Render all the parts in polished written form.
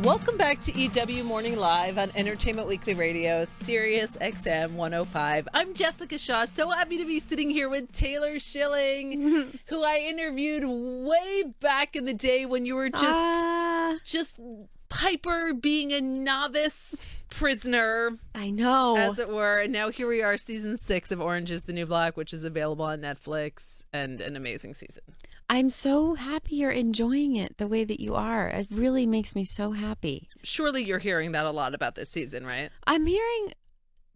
Welcome back to EW Morning Live on Entertainment Weekly Radio, Sirius XM 105. I'm Jessica Shaw. So happy to be sitting here with Taylor Schilling, who I interviewed way back in the day when you were just Piper being a novice prisoner. I know. As it were. And now here we are, season 6 of Orange is the New Black, which is available on Netflix, and an amazing season. I'm so happy you're enjoying it the way that you are. It really makes me so happy. Surely you're hearing that a lot about this season, right? I'm hearing,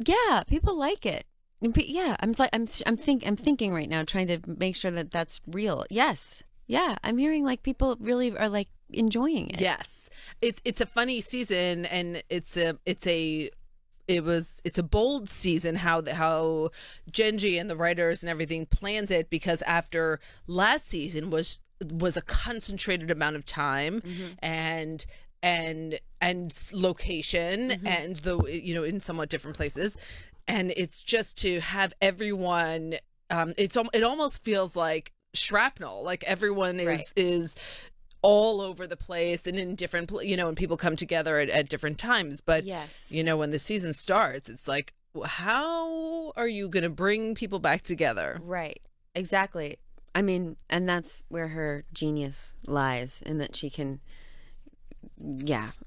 yeah, people like it. Yeah, I'm thinking right now, trying to make sure that that's real. Yes, yeah, I'm hearing like people really are like enjoying it. Yes, it's a funny season, and it's a bold season how Jenji and the writers and everything plans it, because after last season was a concentrated amount of time and location and in somewhat different places, and it's just to have everyone it almost feels like shrapnel, like everyone is all over the place and in different, and people come together at different times. But, yes, when the season starts, it's like, how are you going to bring people back together? Right. Exactly. I mean, and that's where her genius lies, in that she can,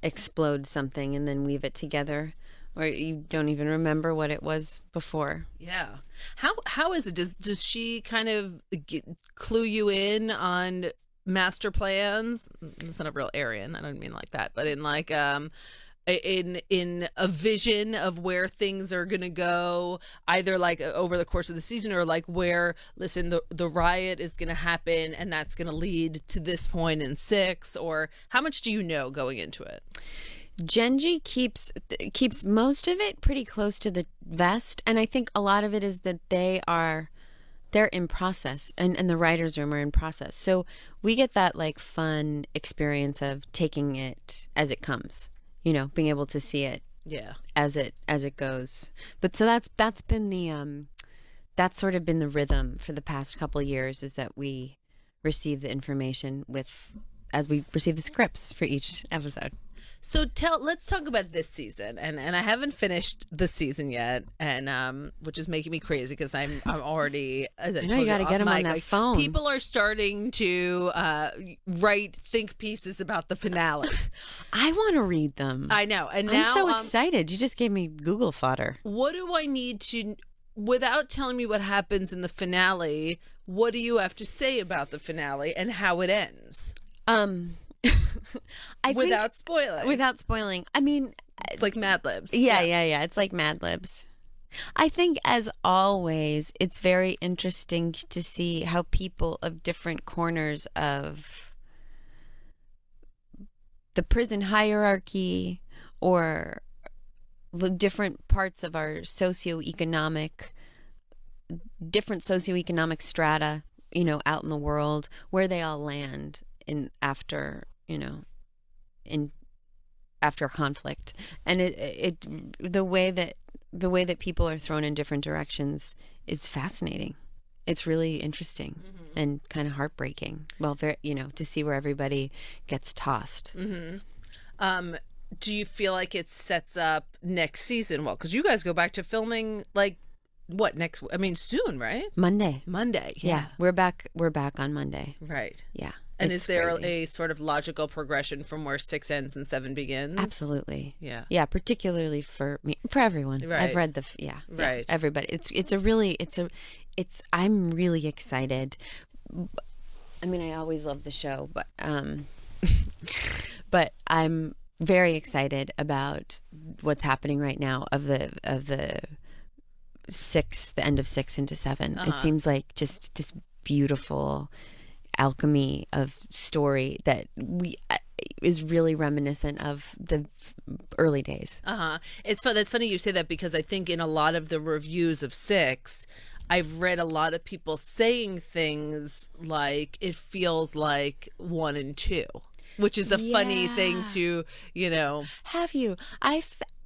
explode something and then weave it together, or you don't even remember what it was before. Yeah. How is it? Does she kind of clue you in on master plans? It's not a real Aryan, I don't mean like that, but in like in a vision of where things are gonna go, either like over the course of the season, or like where, listen, the riot is gonna happen and that's gonna lead to this point in 6, or how much do you know going into it? Jenji keeps most of it pretty close to the vest, and I think a lot of it is that they're in process, and the writer's room are in process. So we get that like fun experience of taking it as it comes, being able to see it as it goes. But so that's been that's sort of been the rhythm for the past couple of years, is that we receive the information as we receive the scripts for each episode. So let's talk about this season, and I haven't finished the season yet, and which is making me crazy because I'm already, as I told you got to get them on that phone. People are starting to think pieces about the finale. I want to read them. I know, and I'm now so excited. You just gave me Google fodder. What do I need to, without telling me what happens in the finale? What do you have to say about the finale and how it ends? Without spoiling. I mean, it's like Mad Libs. Yeah. It's like Mad Libs. I think, as always, it's very interesting to see how people of different corners of the prison hierarchy, or the different parts of our different socioeconomic strata, out in the world, where they all land after conflict. And the way that people are thrown in different directions is fascinating. It's really interesting and kind of heartbreaking. Well, to see where everybody gets tossed. Do you feel like it sets up next season well? Because you guys go back to filming like what next? I mean, soon, right? Monday. Yeah, we're back on Monday. Right. Yeah. And is there a sort of logical progression from where 6 ends and 7 begins? Absolutely. Yeah. Yeah, particularly for me, for everyone. Right. I've read right. Everybody. I'm really excited. I mean, I always love the show, but but I'm very excited about what's happening right now of the end of 6 into 7. It seems like just this beautiful alchemy of story that is really reminiscent of the early days. That's funny you say that, because I think in a lot of the reviews of 6, I've read a lot of people saying things like it feels like 1 and 2, which is a funny thing to, Have you?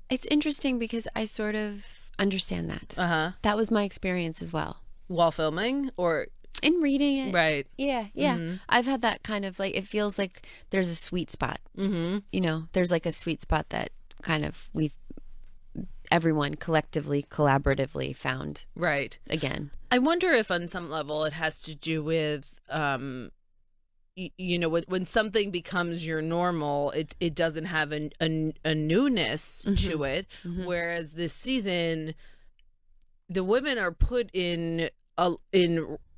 It's interesting because I sort of understand that. That was my experience as well. While filming, or In reading it. Right. Yeah. I've had that kind of like, it feels like there's a sweet spot. There's like a sweet spot that kind of everyone collectively, collaboratively found. Right. Again. I wonder if on some level it has to do with, when something becomes your normal, it doesn't have a newness to it. Whereas this season, the women are put in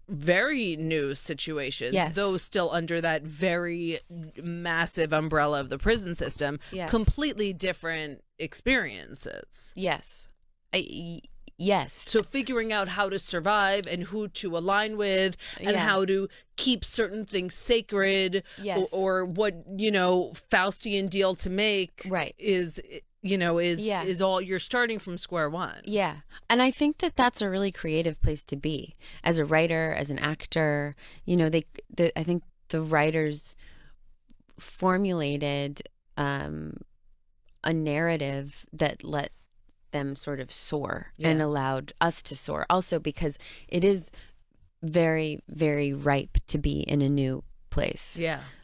very new situations, though still under that very massive umbrella of the prison system. Completely different experiences. Yes. So figuring out how to survive and who to align with and how to keep certain things sacred or what, Faustian deal to make is all, you're starting from square one. Yeah. And I think that that's a really creative place to be as a writer, as an actor. I think the writers formulated a narrative that let them sort of soar and allowed us to soar also, because it is very, very ripe to be in a new place.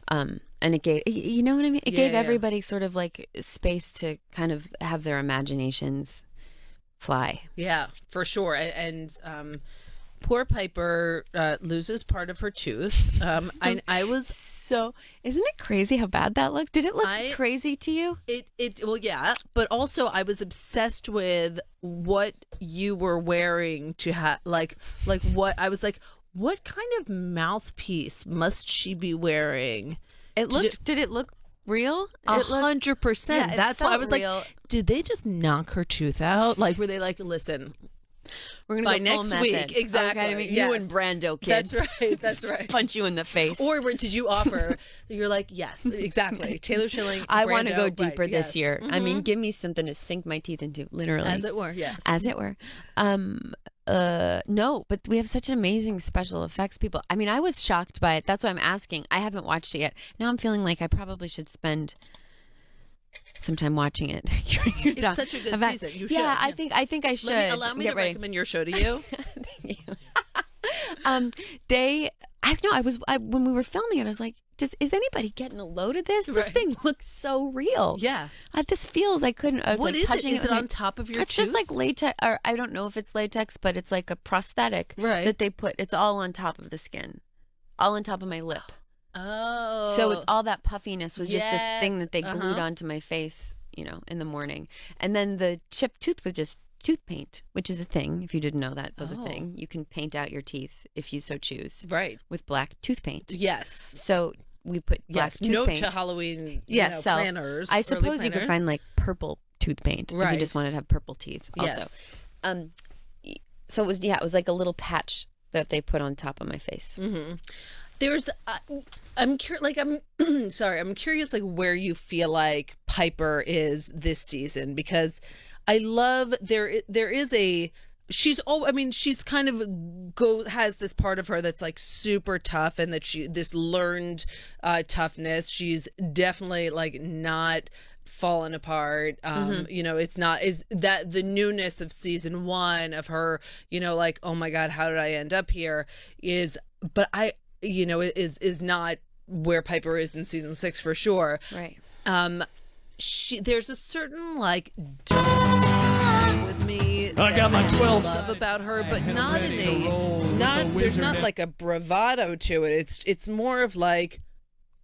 And it gave, you know what I mean? It gave everybody sort of like space to kind of have their imaginations fly. Yeah, for sure. And poor Piper loses part of her tooth. I was so, isn't it crazy how bad that looked? Did it look crazy to you? Well, yeah, but also I was obsessed with what you were wearing to have, like what I was like, what kind of mouthpiece must she be wearing? Did it look real? 100%. Yeah, that's why I was real. Like, did they just knock her tooth out? Like, were they like, listen, we're gonna by go next full week, method. exactly. Okay, I mean, you and Brando, kid. That's right. Punch you in the face. Or did you offer? You're like, yes, exactly. Taylor Schilling. I want to go deeper this year. I mean, give me something to sink my teeth into, literally, as it were. Yes, as it were. No, but we have such amazing special effects people. I mean, I was shocked by it. That's why I'm asking. I haven't watched it yet. Now I'm feeling like I probably should spend some time watching it. It's such a good season. You should. Yeah, I think I should. Allow me to recommend your show to you. Thank you. When we were filming it, I was like, is anybody getting a load of this? This thing looks so real. Yeah. This feels, I couldn't. I was what like, is touching it? Is it on top of your It's tooth? just like latex, or I don't know if it's latex, but it's like a prosthetic that they put. It's all on top of the skin, all on top of my lip. Oh. So it's all that puffiness was just this thing that they glued onto my face, in the morning. And then the chipped tooth was just tooth paint, which is a thing. If you didn't know that was a thing, you can paint out your teeth if you so choose. Right. With black tooth paint. Yes. So we put black tooth note paint. To Halloween planners. I suppose you could find like purple tooth paint if you just wanted to have purple teeth also. Yes. So it was like a little patch that they put on top of my face. Mm-hmm. There's I'm sorry, I'm curious like where you feel like Piper is this season, because I love there is a she's kind of has this part of her that's like super tough, and that this learned toughness. She's definitely like not fallen apart. It's not, is that the newness of season 1 of her, like, oh my God, how did I end up here, is not where Piper is in season 6 for sure. Right. There's a certain like with me I got my 12 love about her, but not there's not like a bravado to it. It's more of like,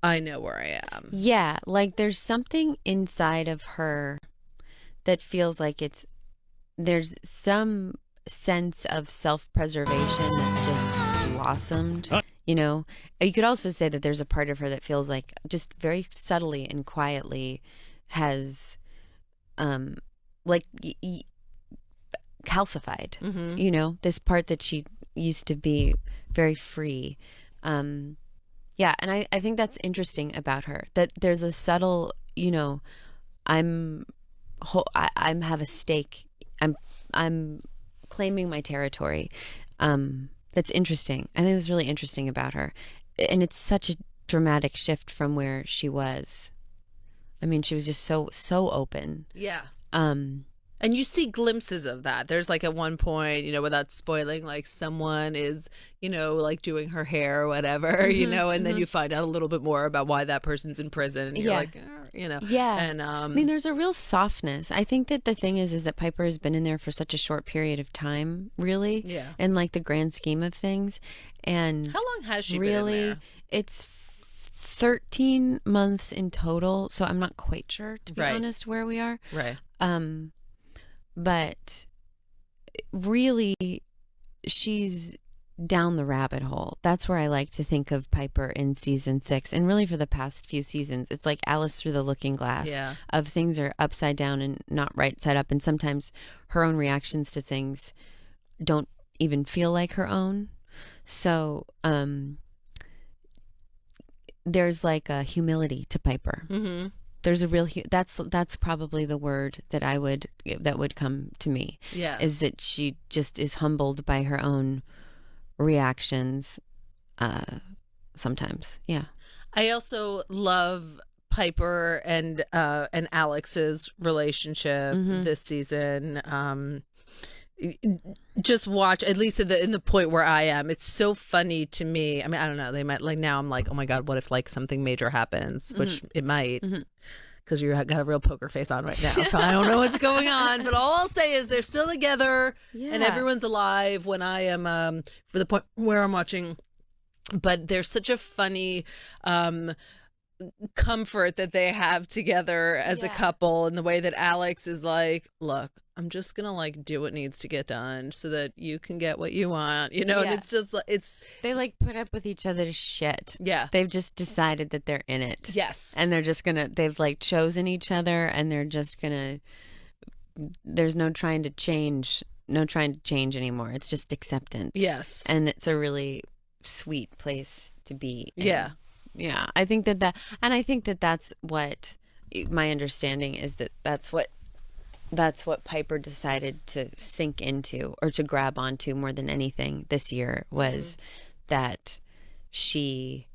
I know where I am. Yeah, like there's something inside of her that feels like there's some sense of self-preservation that's just blossomed. You could also say that there's a part of her that feels like just very subtly and quietly has calcified, this part that she used to be very free. Yeah, and I think that's interesting about her, that there's a subtle, I'm have a stake. I'm claiming my territory. That's interesting. I think that's really interesting about her. And it's such a dramatic shift from where she was. I mean, she was just so open. Yeah. And you see glimpses of that. There's like at one point, without spoiling, like someone is, like doing her hair or whatever, and then you find out a little bit more about why that person's in prison. And you're like, Yeah. And I mean, there's a real softness. I think that the thing is that Piper has been in there for such a short period of time, really. Yeah. In like the grand scheme of things. And how long has she really, been in there? It's 13 months in total. So I'm not quite sure, to be Right. honest, where we are. Right. But really, she's down the rabbit hole. That's where I like to think of Piper in season 6, and really for the past few seasons. It's like Alice through the looking glass. Yeah. Of things are upside down and not right side up, and sometimes her own reactions to things don't even feel like her own. So there's like a humility to Piper. Mm-hmm. There's a real that's probably the word that would come to me. Yeah. Is that she just is humbled by her own reactions sometimes. Yeah. I also love Piper and Alex's relationship this season. Just watch, at least in the point where I am. It's so funny to me. I mean, I don't know. They might, like, now I'm like, oh my God, what if like something major happens, which it might, because you got a real poker face on right now. So I don't know what's going on, but all I'll say is they're still together and everyone's alive when I am for the point where I'm watching. But there's such a funny comfort that they have together as a couple, and the way that Alex is like, look, I'm just gonna like do what needs to get done so that you can get what you want, and it's just they like put up with each other's shit. Yeah. They've just decided that they're in it. Yes. And they're just they've like chosen each other, and they're just there's no trying to change anymore. It's just acceptance. Yes. And it's a really sweet place to be in. Yeah. Yeah. I think I think that's what my understanding is, that's what Piper decided to sink into or to grab onto more than anything this year, was that she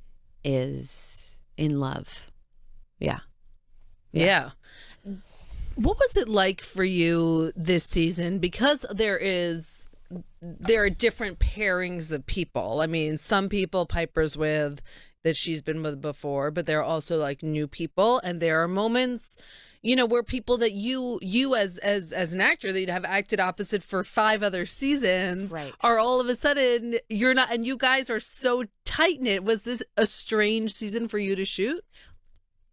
is in love. Yeah. Yeah. What was it like for you this season? Because there are different pairings of people. I mean, some people Piper's with that she's been with before, but there are also like new people, and there are moments, where people that you as an actor that have acted opposite for 5 other seasons are all of a sudden you're not, and you guys are so tight knit. Was this a strange season for you to shoot?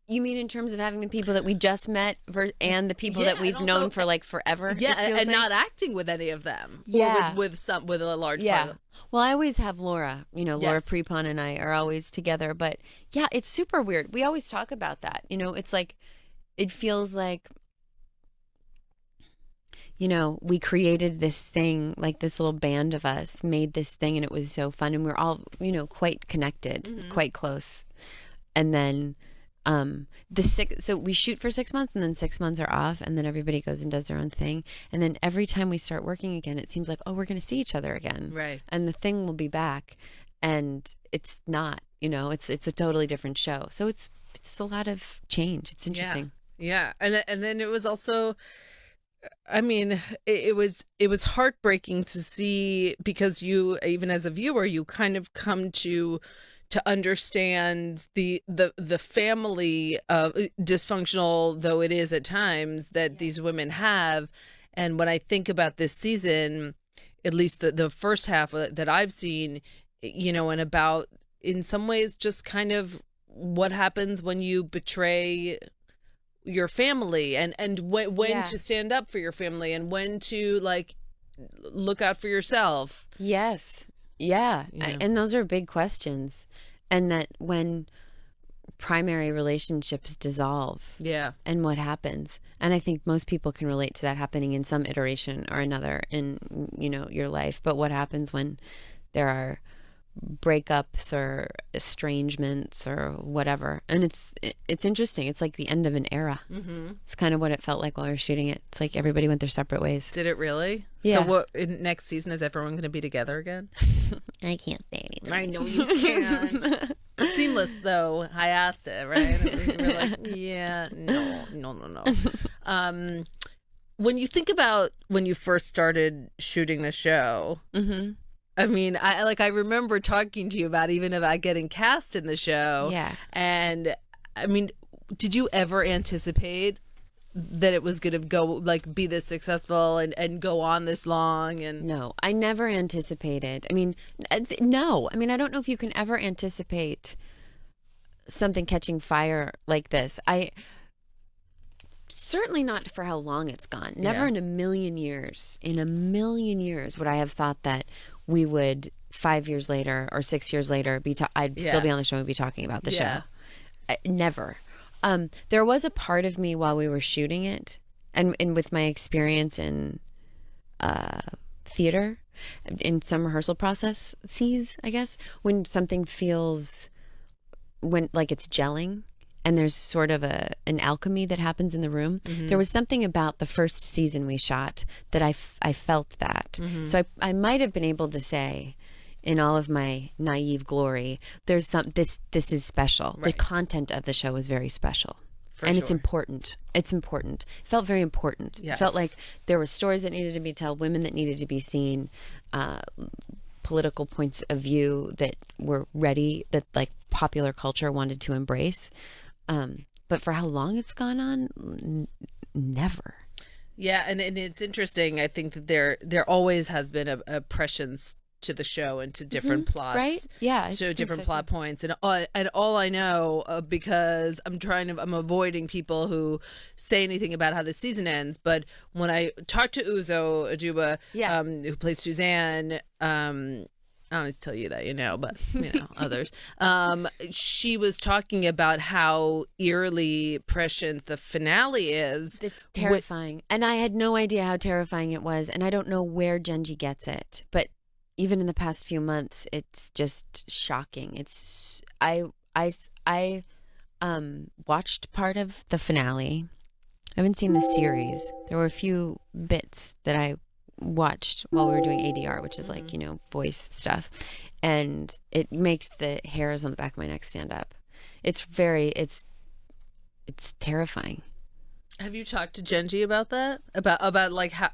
You mean in terms of having the people that we just met and the people that we've known for like forever? Yeah, and like? not acting with any of them. Yeah. Or with a large part of them. Well, I always have Laura. Laura Prepon and I are always together. But yeah, it's super weird. We always talk about that. It's like, it feels like, we created this thing, like this little band of us made this thing, and it was so fun. And we're all, quite connected, quite close. And then so we shoot for 6 months, and then 6 months are off, and then everybody goes and does their own thing. And then every time we start working again, it seems like, oh, we're going to see each other again. Right. And the thing will be back. And it's not, it's a totally different show. So it's a lot of change. It's interesting. Yeah. And then it was also, I mean, it was heartbreaking to see, because you, even as a viewer, you kind of come to understand the family of dysfunctional though it is at times that these women have. And when I think about this season, at least the first half that I've seen, and about, in some ways, just kind of what happens when you betray your family, and when to stand up for your family, and when to like look out for yourself. Yes. Yeah. And those are big questions. And that when primary relationships dissolve. Yeah. And what happens. And I think most people can relate to that happening in some iteration or another in, your life. But what happens when there are breakups or estrangements or whatever. And it's interesting. It's like the end of an era. Mm-hmm. It's kind of what it felt like while we were shooting it. It's like everybody went their separate ways. Did it really? Yeah. So what, next season, is everyone going to be together again? I can't say anything. I know you can. Seamless, though. I asked it, right? And we were like, yeah, no. when you think about when you first started shooting the show, Mm-hmm. I mean, I remember talking to you about getting cast in the show. Yeah. And I mean, did you ever anticipate that it was going to go like be this successful and go on this long? And No, I never anticipated. I mean, no. I mean, I don't know if you can ever anticipate something catching fire like this. I certainly not for how long it's gone. Never Yeah. in a million years, would I have thought that we would 5 years later or 6 years later I'd still be on the show and be talking about the Yeah. show. Never. There was a part of me while we were shooting it, and with my experience in theater, in some rehearsal processes, I guess, when something feels when like it's gelling and there's sort of an alchemy that happens in the room. There was something about the first season we shot that I felt that. So I might have been able to say, in all of my naive glory, there's this is special. The Right. content of the show was very special. For And it's sure. important. It's important. It felt very important. Yes. It felt like there were stories that needed to be told, women that needed to be seen, political points of view that were ready, that like popular culture wanted to embrace. But for how long it's gone on, never. Yeah, and it's interesting. I think that there always has been a prescience to the show and to different plots, Right? Yeah. I so think different so, plot points, and all I know, because I'm avoiding people who say anything about how the season ends. But when I talked to Uzo Aduba, Yeah. who plays Suzanne, I don't need to tell you that, but others. She was talking about how eerily prescient the finale is. It's terrifying. And I had no idea how terrifying it was. And I don't know where Genji gets it. But even in the past few months, it's just shocking. I watched part of the finale. I haven't seen the series. There were a few bits that I watched while we were doing ADR, which is like, voice stuff. And it makes the hairs on the back of my neck stand up. It's terrifying. Have you talked to Genji about that? About like how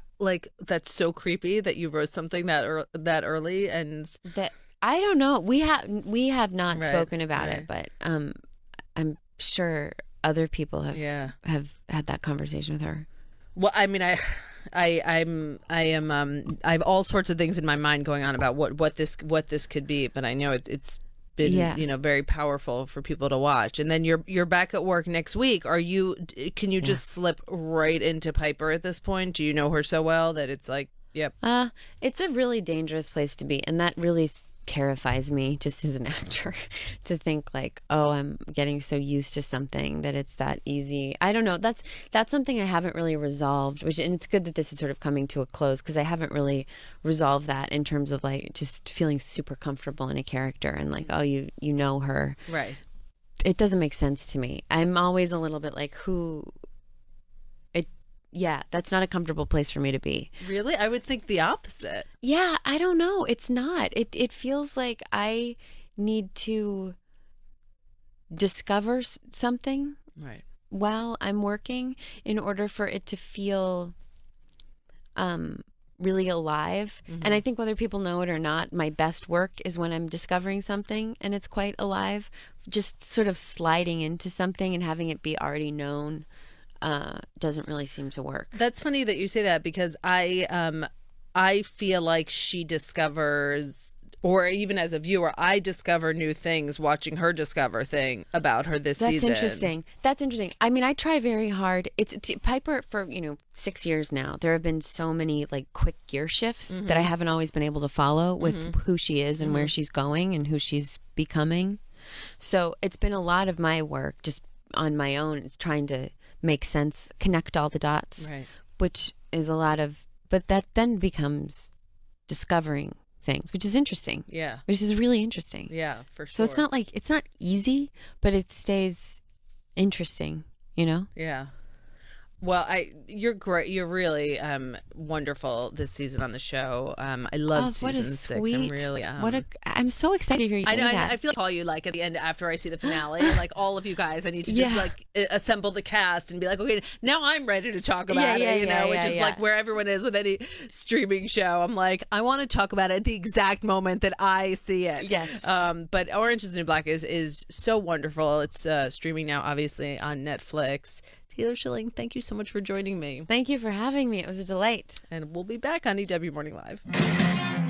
that's so creepy that you wrote something that early, and That I don't know. We have not Right, spoken about right. it, but I'm sure other people have had that conversation with her. well, I mean, I have all sorts of things in my mind going on about what this could be, but I know it's been Yeah. very powerful for people to watch. And then you're back at work next week. Can you just slip right into Piper at this point? Do you know her so well that it's like, yep. It's a really dangerous place to be, and that really terrifies me just as an actor to think like, oh, I'm getting so used to something that it's that easy. I don't know. That's something I haven't really resolved, and it's good that this is sort of coming to a close, because I haven't really resolved that in terms of like just feeling super comfortable in a character and like, oh, you know her. Right. It doesn't make sense to me. I'm always a little bit like, that's not a comfortable place for me to be. Really? I would think the opposite. Yeah, I don't know. It's not. It feels like I need to discover something Right. while I'm working in order for it to feel really alive. And I think whether people know it or not, my best work is when I'm discovering something and it's quite alive. Just sort of sliding into something and having it be already known doesn't really seem to work. That's funny that you say that, because I feel like she discovers, or even as a viewer, I discover new things watching her discover thing about her this That's season. interesting. That's interesting. I mean, I try very hard. It's Piper for 6 years now. There have been so many like quick gear shifts that I haven't always been able to follow with who she is and where she's going and who she's becoming. So it's been a lot of my work just on my own, trying to make sense, connect all the dots, Right. which is a lot of, but that then becomes discovering things, which is interesting. Yeah. Which is really interesting. Yeah, for sure. So it's not like, it's not easy, but it stays interesting, Yeah. Well, you're great. You're really wonderful this season on the show. I love season 6. I'm really I'm so excited to hear you say that. I feel like I call you like at the end after I see the finale, like all of you guys. I need to just like assemble the cast and be like, okay, now I'm ready to talk about it. Which is like where everyone is with any streaming show. I'm like, I want to talk about it at the exact moment that I see it. Yes. But Orange is the New Black is so wonderful. It's streaming now, obviously on Netflix. Taylor Schilling, thank you so much for joining me. Thank you for having me. It was a delight. And we'll be back on EW Morning Live.